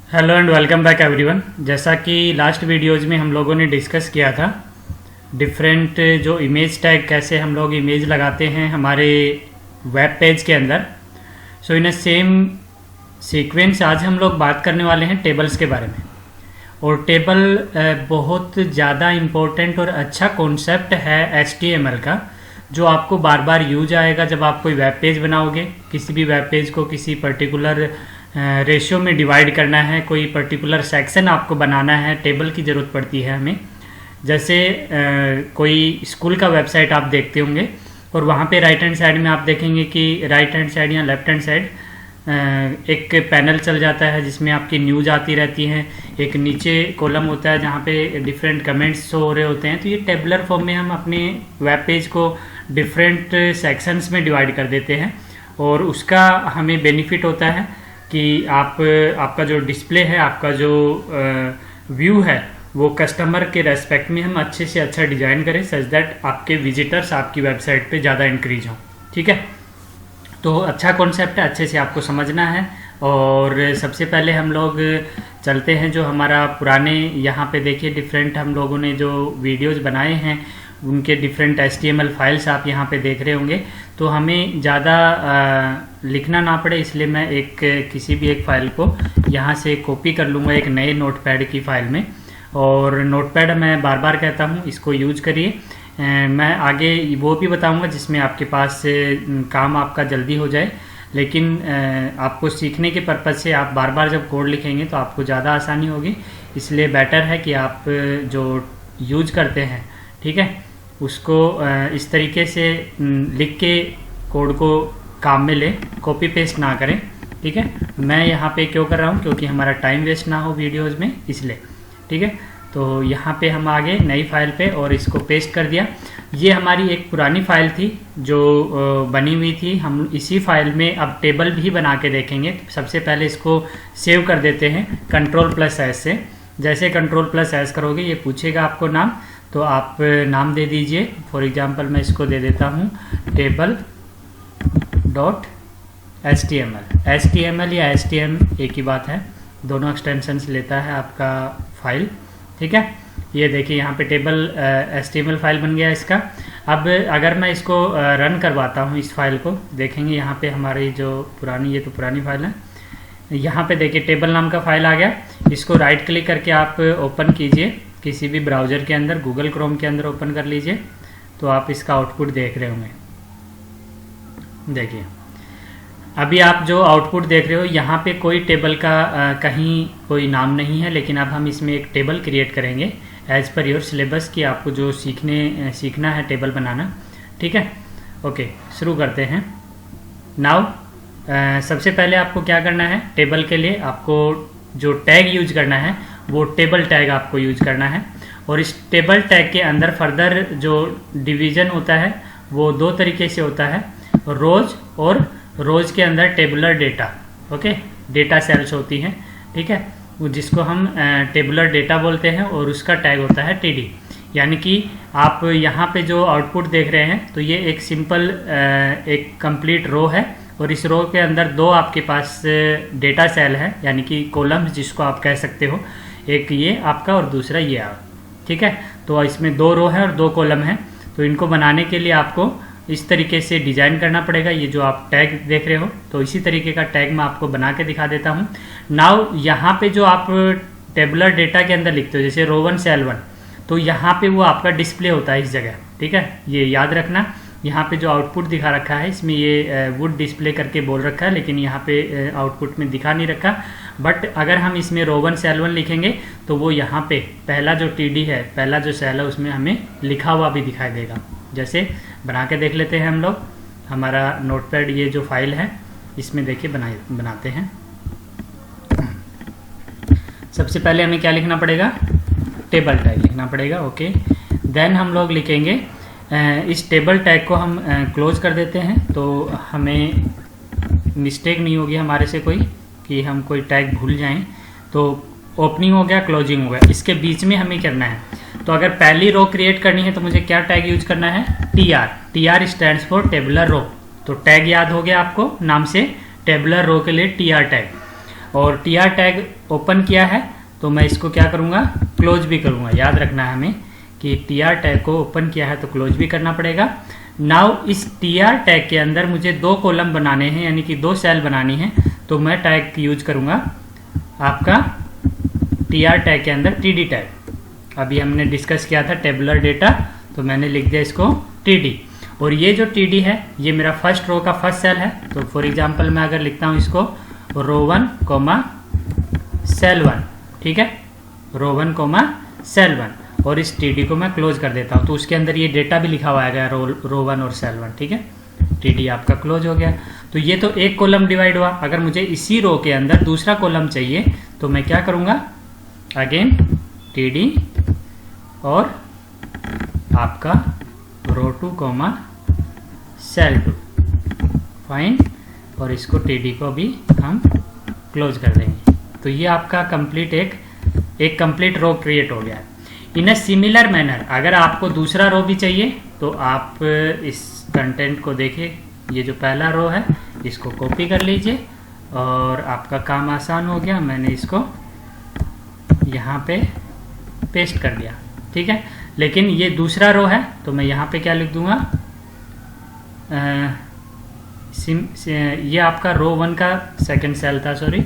Hello and welcome back everyone. जैसा कि last videos में हम लोगों ने डिस्कस किया था डिफरेंट जो इमेज टैग कैसे हम लोग इमेज लगाते हैं हमारे वेब पेज के अंदर। सो इन अ सेम सीक्वेंस आज हम लोग बात करने वाले हैं टेबल्स के बारे में। और टेबल बहुत ज़्यादा इम्पोर्टेंट और अच्छा कॉन्सेप्ट है HTML का, जो आपको बार बार यूज आएगा जब आप कोई वेब पेज बनाओगे। किसी भी वेब पेज को किसी पर्टिकुलर रेशियो में डिवाइड करना है, कोई पर्टिकुलर सेक्शन आपको बनाना है, टेबल की ज़रूरत पड़ती है हमें। जैसे कोई स्कूल का वेबसाइट आप देखते होंगे और वहाँ पे राइट हैंड साइड में आप देखेंगे कि राइट हैंड साइड या लेफ्ट हैंड साइड एक पैनल चल जाता है जिसमें आपकी न्यूज़ आती रहती हैं। एक नीचे कॉलम होता है जहाँ पे डिफरेंट कमेंट्स शो हो रहे होते हैं। तो ये टेबलर फॉर्म में हम अपने वेब पेज को डिफरेंट सेक्शंस में डिवाइड कर देते हैं और उसका हमें बेनिफिट होता है कि आपका जो डिस्प्ले है, आपका जो व्यू है, वो कस्टमर के रेस्पेक्ट में हम अच्छे से अच्छा डिज़ाइन करें सच दैट आपके विजिटर्स आपकी वेबसाइट पे ज़्यादा इंक्रीज हों। ठीक है, तो अच्छा कॉन्सेप्ट है, अच्छे से आपको समझना है। और सबसे पहले हम लोग चलते हैं जो हमारा पुराने यहाँ पे देखिए डिफरेंट हम लोगों ने जो वीडियोज़ बनाए हैं उनके डिफरेंट HTML फाइल्स आप यहाँ पे देख रहे होंगे। तो हमें ज़्यादा लिखना ना पड़े इसलिए मैं किसी भी एक फ़ाइल को यहाँ से कॉपी कर लूँगा एक नए नोटपैड की फ़ाइल में। और नोटपैड मैं बार बार कहता हूँ इसको यूज करिए। मैं आगे वो भी बताऊँगा जिसमें आपके पास काम आपका जल्दी हो जाए, लेकिन आपको सीखने के पर्पज़ से आप बार बार जब कोड लिखेंगे तो आपको ज़्यादा आसानी होगी। इसलिए बेटर है कि आप जो यूज करते हैं, ठीक है, उसको इस तरीके से लिख के कोड को काम में ले, कॉपी पेस्ट ना करें। ठीक है, मैं यहाँ पे क्यों कर रहा हूँ, क्योंकि हमारा टाइम वेस्ट ना हो वीडियोज़ में, इसलिए। ठीक है, तो यहाँ पे हम आ गए नई फाइल पे और इसको पेस्ट कर दिया। ये हमारी एक पुरानी फाइल थी जो बनी हुई थी। हम इसी फाइल में अब टेबल भी बना के देखेंगे। तो सबसे पहले इसको सेव कर देते हैं Ctrl+S से। जैसे Ctrl+S करोगे ये पूछेगा आपको नाम, तो आप नाम दे दीजिए। फॉर एग्जांपल मैं इसको दे देता हूँ table.html या HTML एक ही बात है, दोनों एक्सटेंशंस लेता है आपका फाइल। ठीक है, ये देखिए यहाँ पे टेबल HTML फाइल बन गया इसका। अब अगर मैं इसको रन करवाता हूँ इस फाइल को, देखेंगे यहाँ पे हमारी जो पुरानी, ये तो पुरानी फाइल है, यहाँ पे देखिए टेबल नाम का फाइल आ गया। इसको राइट क्लिक करके आप ओपन कीजिए किसी भी ब्राउज़र के अंदर, गूगल क्रोम के अंदर ओपन कर लीजिए, तो आप इसका आउटपुट देख रहे होंगे। देखिए अभी आप जो आउटपुट देख रहे हो यहाँ पे कोई टेबल का कहीं कोई नाम नहीं है, लेकिन अब हम इसमें एक टेबल क्रिएट करेंगे एज पर योर सिलेबस की आपको जो सीखना है टेबल बनाना। ठीक है, ओके, शुरू करते हैं। नाउ सबसे पहले आपको क्या करना है, टेबल के लिए आपको जो टैग यूज करना है वो टेबल टैग आपको यूज करना है। और इस टेबल टैग के अंदर फर्दर जो डिवीज़न होता है वो दो तरीके से होता है, रोज और रोज के अंदर tabular data. Okay, data cells होती हैं, ठीक है, वो जिसको हम टेबुलर डेटा बोलते हैं और उसका टैग होता है TD। यानी कि आप यहाँ पे जो आउटपुट देख रहे हैं तो ये एक सिंपल एक कंप्लीट रो है और इस रो के अंदर दो आपके पास डेटा सेल है, यानी कि कॉलम्स जिसको आप कह सकते हो, एक ये आपका और दूसरा ये आप। ठीक है, तो इसमें दो रो है और दो कॉलम है। तो इनको बनाने के लिए आपको इस तरीके से डिज़ाइन करना पड़ेगा। ये जो आप टैग देख रहे हो तो इसी तरीके का टैग मैं आपको बना के दिखा देता हूँ। नाउ यहाँ पे जो आप टेबुलर डेटा के अंदर लिखते हो जैसे रो1 से L1, तो यहाँ पे वो आपका डिस्प्ले होता है इस जगह। ठीक है, ये याद रखना। यहाँ पे जो आउटपुट दिखा रखा है इसमें ये वुड डिस्प्ले करके बोल रखा है, लेकिन यहाँ पे आउटपुट में दिखा नहीं रखा। बट अगर हम इसमें रो1 से L1 लिखेंगे तो वो यहाँ पे पहला जो TD है, पहला जो सेल है, उसमें हमें लिखा हुआ भी दिखाई देगा। जैसे बना के देख लेते हैं हम लोग। हमारा नोटपैड ये जो फाइल है इसमें देखिए बनाते हैं। सबसे पहले हमें क्या लिखना पड़ेगा, टेबल टैग लिखना पड़ेगा। ओके, देन हम लोग लिखेंगे इस टेबल टैग को हम क्लोज कर देते हैं, तो हमें मिस्टेक नहीं होगी हमारे से कोई कि हम कोई टैग भूल जाएं। तो ओपनिंग हो गया, क्लोजिंग हो गया, इसके बीच में हमें करना है। तो अगर पहली रो क्रिएट करनी है तो मुझे क्या टैग यूज करना है, TR स्टैंड्स फॉर टेबुलर रो। तो टैग याद हो गया आपको नाम से, टेबुलर रो के लिए TR टैग। और tr टैग ओपन किया है तो मैं इसको क्या करूँगा, क्लोज भी करूँगा। याद रखना है हमें कि tr टैग को ओपन किया है तो क्लोज भी करना पड़ेगा। नाउ इस tr टैग के अंदर मुझे 2 कॉलम बनाने हैं, यानी कि 2 सेल बनानी है, तो मैं टैग यूज करूँगा आपका tr टैग के अंदर td टैग। अभी हमने डिस्कस किया था टेबुलर डेटा, तो मैंने लिख दिया इसको td। और ये जो td है ये मेरा फर्स्ट रो का फर्स्ट सेल है। तो फॉर एग्जांपल मैं अगर लिखता हूँ इसको रो 1 कोमा सेल 1, ठीक है, रो 1 कोमा सेल 1, और इस td को मैं क्लोज कर देता हूँ। तो उसके अंदर ये डेटा भी लिखा हुआ है रो 1 और सेल 1, ठीक है। td आपका क्लोज हो गया। तो ये तो एक कॉलम डिवाइड हुआ। अगर मुझे इसी रो के अंदर दूसरा कॉलम चाहिए तो मैं क्या करूँगा, अगेन td और आपका रो 2 कोमा सेल 2, फाइन, और इसको td को भी हम क्लोज कर देंगे। तो ये आपका कंप्लीट एक कंप्लीट रो क्रिएट हो गया है। इन अ सिमिलर मैनर अगर आपको दूसरा रो भी चाहिए तो आप इस कंटेंट को देखिए, ये जो पहला रो है इसको कॉपी कर लीजिए और आपका काम आसान हो गया। मैंने इसको यहाँ पे पेस्ट कर दिया, ठीक है। लेकिन ये दूसरा रो है तो मैं यहाँ पे क्या लिख दूंगा, ये आपका रो 1 का सेकंड सेल था, सॉरी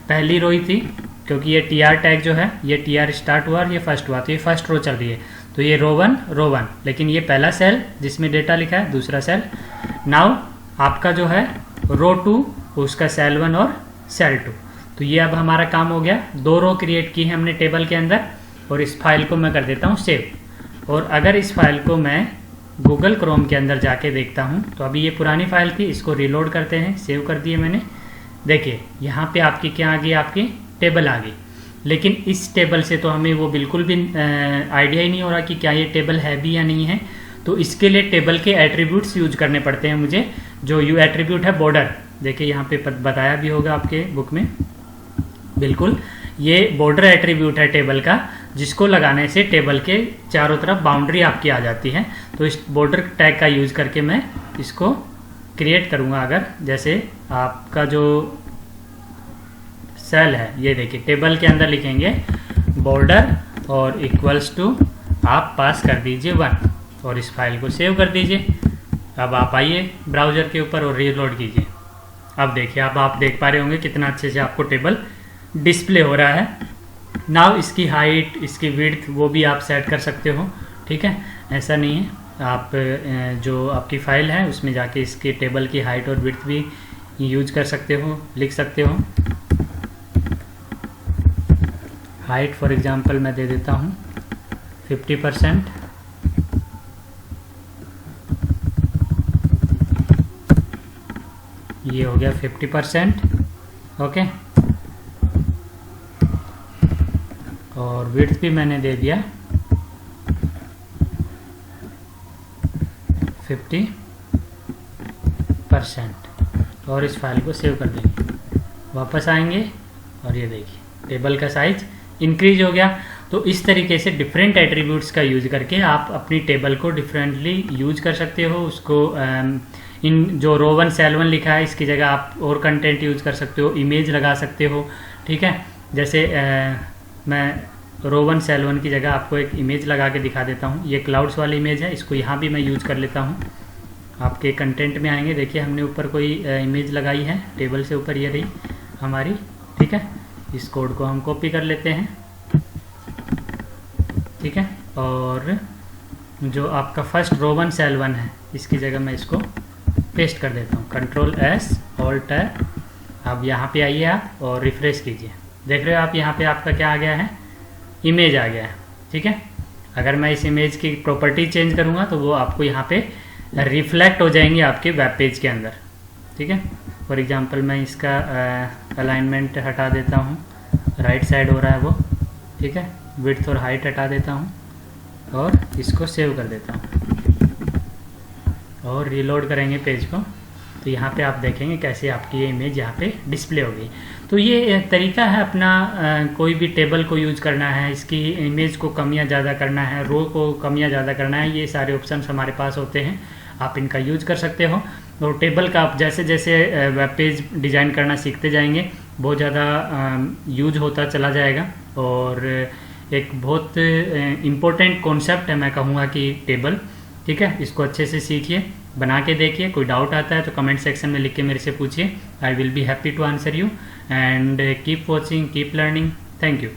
पहली रो ही थी, क्योंकि ये tr टैग जो है ये tr स्टार्ट हुआ और ये फर्स्ट हुआ, तो ये फर्स्ट रो चल रही है। तो ये रो 1, लेकिन ये पहला सेल जिसमें डेटा लिखा है, दूसरा सेल। नाउ आपका जो है रो 2 उसका सेल 1 और सेल 2। तो ये अब हमारा काम हो गया। 2 रो क्रिएट की है हमने टेबल के अंदर, और इस फाइल को मैं कर देता हूँ सेव। और अगर इस फाइल को मैं गूगल क्रोम के अंदर जाके देखता हूँ, तो अभी ये पुरानी फाइल थी, इसको रिलोड करते हैं, सेव कर दिए मैंने। देखिए यहाँ पे आपकी क्या आ गई, आपकी टेबल आ गई। लेकिन इस टेबल से तो हमें वो बिल्कुल भी आइडिया ही नहीं हो रहा कि क्या ये टेबल है भी या नहीं है। तो इसके लिए टेबल के एट्रीब्यूट्स यूज करने पड़ते हैं मुझे। जो यू एट्रीब्यूट है बॉर्डर, देखिए यहाँ पे बताया भी होगा आपके बुक में, बिल्कुल ये बॉर्डर एट्रीब्यूट है टेबल का, जिसको लगाने से टेबल के चारों तरफ बाउंड्री आपकी आ जाती है। तो इस बॉर्डर टैग का यूज करके मैं इसको क्रिएट करूँगा। अगर जैसे आपका जो सेल है, ये देखिए टेबल के अंदर लिखेंगे बॉर्डर और इक्वल्स टू, आप पास कर दीजिए 1 और इस फाइल को सेव कर दीजिए। अब आप आइए ब्राउज़र के ऊपर और रीलोड कीजिए। अब देखिए, अब आप देख पा रहे होंगे कितना अच्छे से आपको टेबल डिस्प्ले हो रहा है। नाउ इसकी हाइट, इसकी विड्थ वो भी आप सेट कर सकते हो, ठीक है। ऐसा नहीं है, आप जो आपकी फ़ाइल है उसमें जाके इसके टेबल की हाइट और विड्थ भी यूज कर सकते हो, लिख सकते हो। हाइट फॉर एग्जांपल मैं दे देता हूँ 50%, ये हो गया 50%, ओके। और विड्थ भी मैंने दे दिया 50%, और इस फाइल को सेव कर देंगे। वापस आएंगे और ये देखिए टेबल का साइज इंक्रीज हो गया। तो इस तरीके से डिफरेंट एट्रीब्यूट्स का यूज करके आप अपनी टेबल को डिफरेंटली यूज कर सकते हो। उसको इन जो रो 1 सेल 1 लिखा है इसकी जगह आप और कंटेंट यूज कर सकते हो, इमेज लगा सकते हो, ठीक है। जैसे मैं रो 1 सेल 1 की जगह आपको एक इमेज लगा के दिखा देता हूँ। ये क्लाउड्स वाली इमेज है, इसको यहाँ भी मैं यूज कर लेता हूँ। आपके कंटेंट में आएंगे, देखिए हमने ऊपर कोई इमेज लगाई है टेबल से ऊपर, ये रही हमारी, ठीक है। इस कोड को हम कॉपी कर लेते हैं, ठीक है। और जो आपका फर्स्ट रो 1 सेल 1 है इसकी जगह मैं इसको पेस्ट कर देता हूँ, कंट्रोल एस ऑल्ट टैब। अब यहाँ पे आइए आप और रिफ्रेश कीजिए, देख रहे हो आप यहाँ पे आपका क्या आ गया है, इमेज आ गया है, ठीक है। अगर मैं इस इमेज की प्रॉपर्टी चेंज करूँगा तो वो आपको यहाँ पे रिफ्लेक्ट हो जाएंगे आपके वेब पेज के अंदर, ठीक है। फॉर एग्जांपल मैं इसका अलाइनमेंट हटा देता हूँ, राइट साइड हो रहा है वो, ठीक है। विड्थ और हाइट हटा देता हूँ और इसको सेव कर देता हूँ और रीलोड करेंगे पेज को। तो यहाँ पे आप देखेंगे कैसे आपकी ये इमेज यहाँ पे डिस्प्ले हो गई। तो ये तरीका है अपना कोई भी टेबल को यूज करना है, इसकी इमेज को कम या ज़्यादा करना है, रो को कम या ज़्यादा करना है, ये सारे ऑप्शन हमारे पास होते हैं, आप इनका यूज कर सकते हो। और टेबल का आप जैसे जैसे वेब पेज डिज़ाइन करना सीखते जाएंगे बहुत ज़्यादा यूज होता चला जाएगा। और एक बहुत इम्पोर्टेंट कॉन्सेप्ट है, मैं कहूँगा कि टेबल, ठीक है। इसको अच्छे से सीखिए, बना के देखिए। कोई डाउट आता है तो कमेंट सेक्शन में लिख के मेरे से पूछिए। I will be happy to answer you and keep watching, keep learning. Thank you.